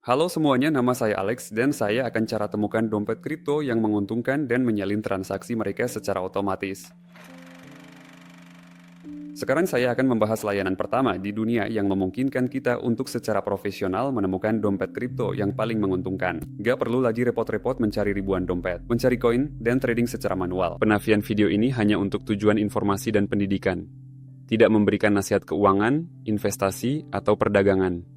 Halo semuanya, nama saya Alex dan saya akan cara temukan dompet kripto yang menguntungkan dan menyalin transaksi mereka secara otomatis. Sekarang saya akan membahas layanan pertama di dunia yang memungkinkan kita untuk secara profesional menemukan dompet kripto yang paling menguntungkan. Gak perlu lagi repot-repot mencari ribuan dompet, mencari koin, dan trading secara manual. Penafian video ini hanya untuk tujuan informasi dan pendidikan. Tidak memberikan nasihat keuangan, investasi, atau perdagangan.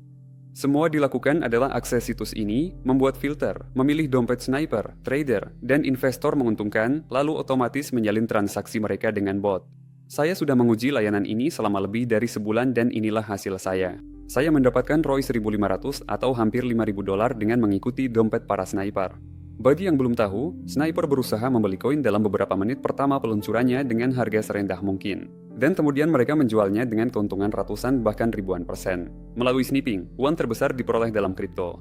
Semua dilakukan adalah akses situs ini, membuat filter, memilih dompet sniper, trader, dan investor menguntungkan, lalu otomatis menyalin transaksi mereka dengan bot. Saya sudah menguji layanan ini selama lebih dari sebulan dan inilah hasil saya. Saya mendapatkan ROI 1.500 atau hampir 5.000 dolar dengan mengikuti dompet para sniper. Bagi yang belum tahu, sniper berusaha membeli koin dalam beberapa menit pertama peluncurannya dengan harga serendah mungkin. Dan kemudian mereka menjualnya dengan keuntungan ratusan bahkan ribuan persen. Melalui sniping, uang terbesar diperoleh dalam kripto.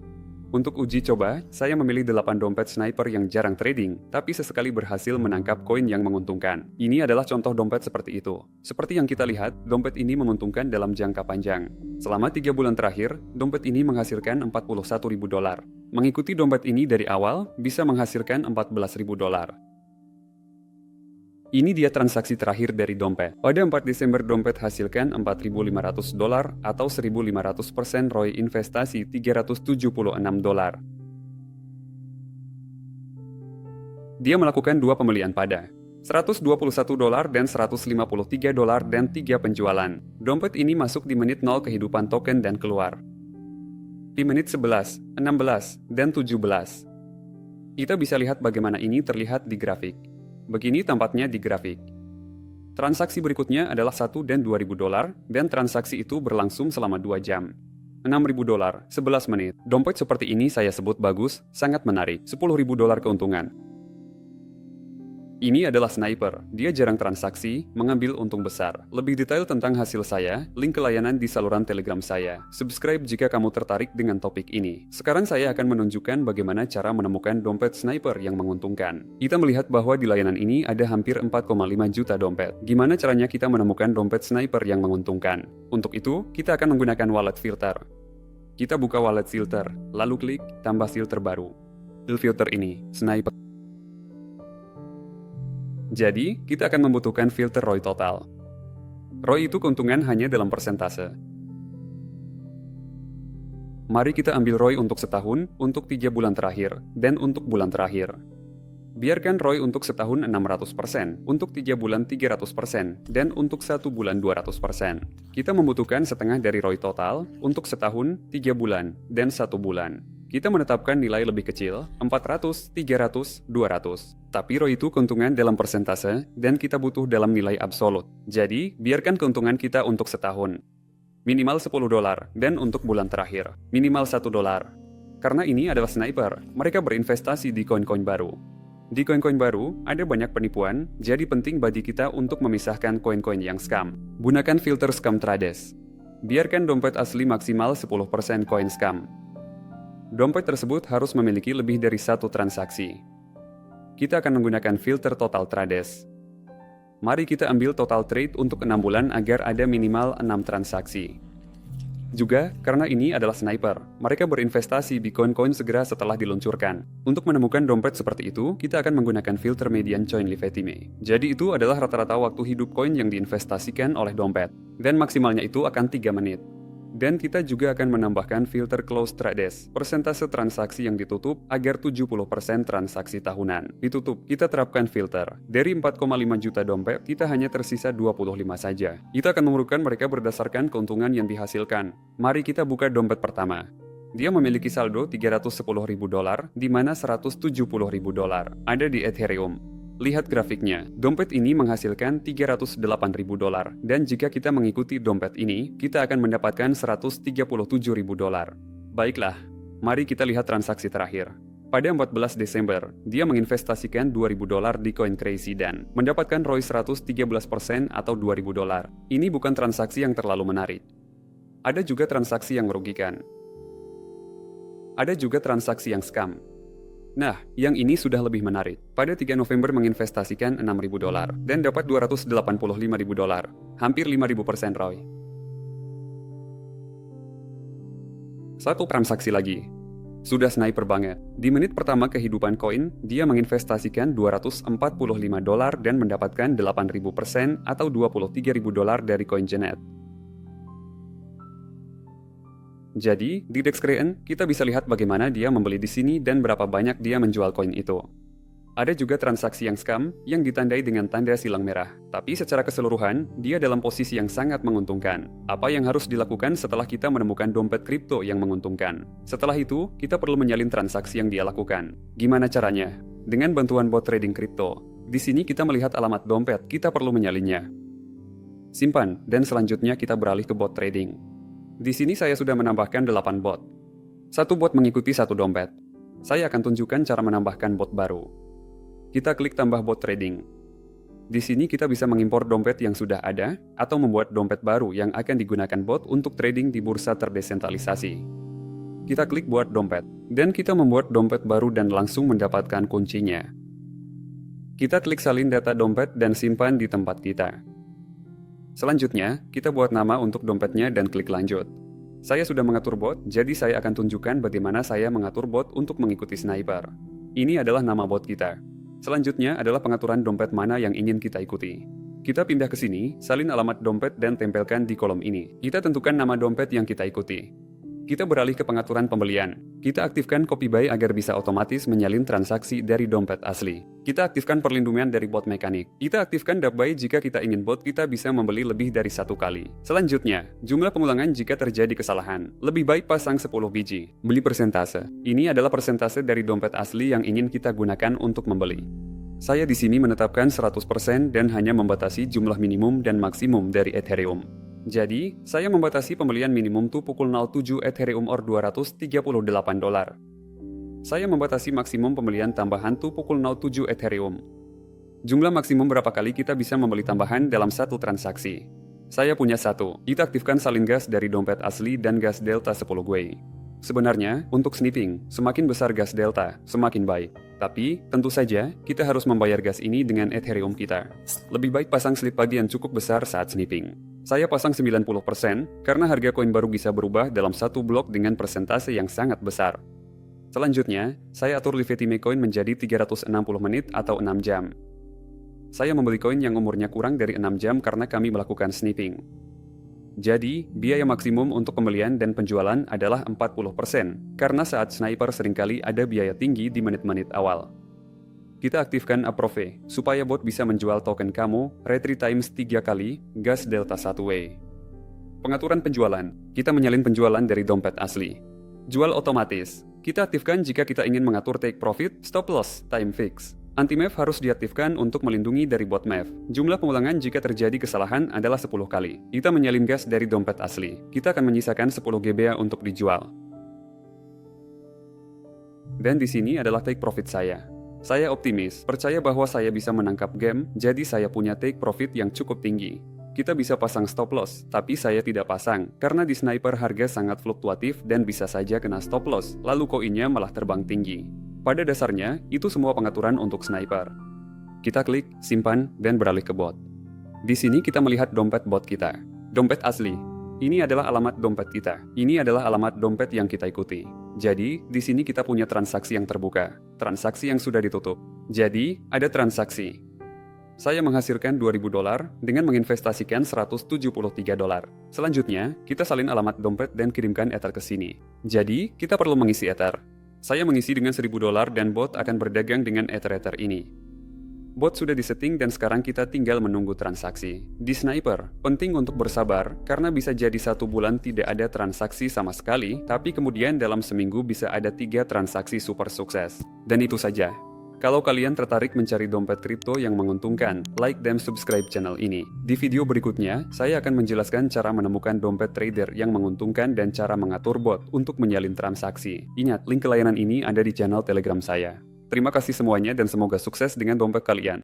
Untuk uji coba, saya memilih 8 dompet sniper yang jarang trading, tapi sesekali berhasil menangkap koin yang menguntungkan. Ini adalah contoh dompet seperti itu. Seperti yang kita lihat, dompet ini menguntungkan dalam jangka panjang. Selama 3 bulan terakhir, dompet ini menghasilkan 41.000 dolar. Mengikuti dompet ini dari awal, bisa menghasilkan 14.000 dolar. Ini dia transaksi terakhir dari dompet. Pada 4 Desember dompet hasilkan 4.500 dolar atau 1.500% ROI investasi 376 dolar. Dia melakukan 2 pembelian pada 121 dolar dan 153 dolar dan 3 penjualan. Dompet ini masuk di menit 0 kehidupan token dan keluar di menit 11, 16, dan 17. Kita bisa lihat bagaimana ini terlihat di grafik. Begini tampaknya di grafik. Transaksi berikutnya adalah 1 dan 2.000 dolar, dan transaksi itu berlangsung selama 2 jam. 6.000 dolar, 11 menit. Dompet seperti ini saya sebut bagus, sangat menarik. 10.000 dolar keuntungan. Ini adalah sniper, dia jarang transaksi, mengambil untung besar. Lebih detail tentang hasil saya, link ke layanan di saluran Telegram saya. Subscribe jika kamu tertarik dengan topik ini. Sekarang saya akan menunjukkan bagaimana cara menemukan dompet sniper yang menguntungkan. Kita melihat bahwa di layanan ini ada hampir 4,5 juta dompet. Gimana caranya kita menemukan dompet sniper yang menguntungkan? Untuk itu, kita akan menggunakan wallet filter. Kita buka wallet filter, lalu klik tambah filter baru. Filter ini, sniper. Jadi, kita akan membutuhkan filter ROI total. ROI itu keuntungan hanya dalam persentase. Mari kita ambil ROI untuk setahun, untuk 3 bulan terakhir, dan untuk bulan terakhir. Biarkan ROI untuk setahun 600%, untuk 3 bulan 300%, dan untuk 1 bulan 200%. Kita membutuhkan setengah dari ROI total untuk setahun, 3 bulan, dan 1 bulan. Kita menetapkan nilai lebih kecil, 400, 300, 200. Tapi ROI itu keuntungan dalam persentase, dan kita butuh dalam nilai absolut. Jadi, biarkan keuntungan kita untuk setahun. Minimal 10 dolar, dan untuk bulan terakhir, minimal 1 dolar. Karena ini adalah sniper, mereka berinvestasi di koin-koin baru. Di koin-koin baru, ada banyak penipuan, jadi penting bagi kita untuk memisahkan koin-koin yang scam. Gunakan filter scam trades. Biarkan dompet asli maksimal 10% koin scam. Dompet tersebut harus memiliki lebih dari 1 transaksi. Kita akan menggunakan filter total trades. Mari kita ambil total trade untuk 6 bulan agar ada minimal 6 transaksi. Juga, karena ini adalah sniper, mereka berinvestasi di koin-koin segera setelah diluncurkan. Untuk menemukan dompet seperti itu, kita akan menggunakan filter median coin levetime. Jadi itu adalah rata-rata waktu hidup koin yang diinvestasikan oleh dompet. Dan maksimalnya itu akan 3 menit. Dan kita juga akan menambahkan filter close trades, persentase transaksi yang ditutup agar 70% transaksi tahunan. Ditutup, kita terapkan filter. Dari 4,5 juta dompet, kita hanya tersisa 25 saja. Kita akan memerlukan mereka berdasarkan keuntungan yang dihasilkan. Mari kita buka dompet pertama. Dia memiliki saldo 310.000 dolar, di mana 170.000 dolar ada di Ethereum. Lihat grafiknya, dompet ini menghasilkan 308.000 dolar, dan jika kita mengikuti dompet ini, kita akan mendapatkan 137.000 dolar. Baiklah, mari kita lihat transaksi terakhir. Pada 14 Desember, dia menginvestasikan 2.000 dolar di koin Crazy dan mendapatkan ROI 113% atau 2.000 dolar. Ini bukan transaksi yang terlalu menarik. Ada juga transaksi yang merugikan. Ada juga transaksi yang scam. Nah, yang ini sudah lebih menarik. Pada 3 November menginvestasikan 6.000 dolar dan dapat 285.000 dolar, hampir 5.000% ROI. Satu transaksi lagi. Sudah sniper banget. Di menit pertama kehidupan koin, dia menginvestasikan $245 dan mendapatkan 8.000% atau $23.000 dari koin Genet. Jadi, di DEX Crane, kita bisa lihat bagaimana dia membeli di sini dan berapa banyak dia menjual koin itu. Ada juga transaksi yang scam yang ditandai dengan tanda silang merah. Tapi secara keseluruhan, dia dalam posisi yang sangat menguntungkan. Apa yang harus dilakukan setelah kita menemukan dompet kripto yang menguntungkan? Setelah itu, kita perlu menyalin transaksi yang dia lakukan. Gimana caranya? Dengan bantuan bot trading kripto. Di sini kita melihat alamat dompet, kita perlu menyalinnya. Simpan, dan selanjutnya kita beralih ke bot trading. Di sini saya sudah menambahkan 8 bot. Satu bot mengikuti satu dompet. Saya akan tunjukkan cara menambahkan bot baru. Kita klik tambah bot trading. Di sini kita bisa mengimpor dompet yang sudah ada, atau membuat dompet baru yang akan digunakan bot untuk trading di bursa terdesentralisasi. Kita klik buat dompet, dan kita membuat dompet baru dan langsung mendapatkan kuncinya. Kita klik salin data dompet dan simpan di tempat kita. Selanjutnya, kita buat nama untuk dompetnya dan klik lanjut. Saya sudah mengatur bot, jadi saya akan tunjukkan bagaimana saya mengatur bot untuk mengikuti sniper. Ini adalah nama bot kita. Selanjutnya adalah pengaturan dompet mana yang ingin kita ikuti. Kita pindah ke sini, salin alamat dompet dan tempelkan di kolom ini. Kita tentukan nama dompet yang kita ikuti. Kita beralih ke pengaturan pembelian. Kita aktifkan copy buy agar bisa otomatis menyalin transaksi dari dompet asli. Kita aktifkan perlindungan dari bot mekanik. Kita aktifkan dub buy jika kita ingin bot kita bisa membeli lebih dari satu kali. Selanjutnya, jumlah pengulangan jika terjadi kesalahan. Lebih baik pasang 10 biji. Beli persentase. Ini adalah persentase dari dompet asli yang ingin kita gunakan untuk membeli. Saya di sini menetapkan 100% dan hanya membatasi jumlah minimum dan maksimum dari Ethereum. Jadi, saya membatasi pembelian minimum tuh pukul 07 Ethereum or $238. Saya membatasi maksimum pembelian tambahan tuh pukul 07 Ethereum. Jumlah maksimum berapa kali kita bisa membeli tambahan dalam satu transaksi. Saya punya satu. Kita aktifkan salin gas dari dompet asli dan gas delta 10 GWei. Sebenarnya, untuk sniffing, semakin besar gas delta, semakin baik. Tapi, tentu saja, kita harus membayar gas ini dengan Ethereum kita. Lebih baik pasang slip pagi yang cukup besar saat sniffing. Saya pasang 90% karena harga koin baru bisa berubah dalam satu blok dengan persentase yang sangat besar. Selanjutnya, saya atur Livetime Coin menjadi 360 menit atau 6 jam. Saya membeli koin yang umurnya kurang dari 6 jam karena kami melakukan sniffing. Jadi, biaya maksimum untuk pembelian dan penjualan adalah 40%, karena saat sniper seringkali ada biaya tinggi di menit-menit awal. Kita aktifkan Approve, supaya bot bisa menjual token kamu, retry times 3 kali, gas delta 1 way. Pengaturan penjualan, kita menyalin penjualan dari dompet asli. Jual otomatis, kita aktifkan jika kita ingin mengatur take profit, stop loss, time fix. Anti-MAV harus diaktifkan untuk melindungi dari bot MAV. Jumlah pengulangan jika terjadi kesalahan adalah 10 kali. Kita menyalin gas dari dompet asli. Kita akan menyisakan 10 GBA untuk dijual. Dan di sini adalah take profit saya. Saya optimis, percaya bahwa saya bisa menangkap game, jadi saya punya take profit yang cukup tinggi. Kita bisa pasang stop loss, tapi saya tidak pasang, karena di sniper harga sangat fluktuatif dan bisa saja kena stop loss, lalu koinnya malah terbang tinggi. Pada dasarnya, itu semua pengaturan untuk sniper. Kita klik, simpan, dan beralih ke bot. Di sini kita melihat dompet bot kita. Dompet asli. Ini adalah alamat dompet kita. Ini adalah alamat dompet yang kita ikuti. Jadi, di sini kita punya transaksi yang terbuka. Transaksi yang sudah ditutup. Jadi, ada transaksi. Saya menghasilkan $2.000 dengan menginvestasikan $173. Selanjutnya, kita salin alamat dompet dan kirimkan Ether ke sini. Jadi, kita perlu mengisi Ether. Saya mengisi dengan $1.000 dan bot akan berdagang dengan Ether ini. Bot sudah disetting dan sekarang kita tinggal menunggu transaksi. Di Sniper, penting untuk bersabar karena bisa jadi 1 bulan tidak ada transaksi sama sekali, tapi kemudian dalam seminggu bisa ada 3 transaksi super sukses. Dan itu saja. Kalau kalian tertarik mencari dompet kripto yang menguntungkan, like dan subscribe channel ini. Di video berikutnya, saya akan menjelaskan cara menemukan dompet trader yang menguntungkan dan cara mengatur bot untuk menyalin transaksi. Ingat, link ke layanan ini ada di channel Telegram saya. Terima kasih semuanya dan semoga sukses dengan dompet kalian.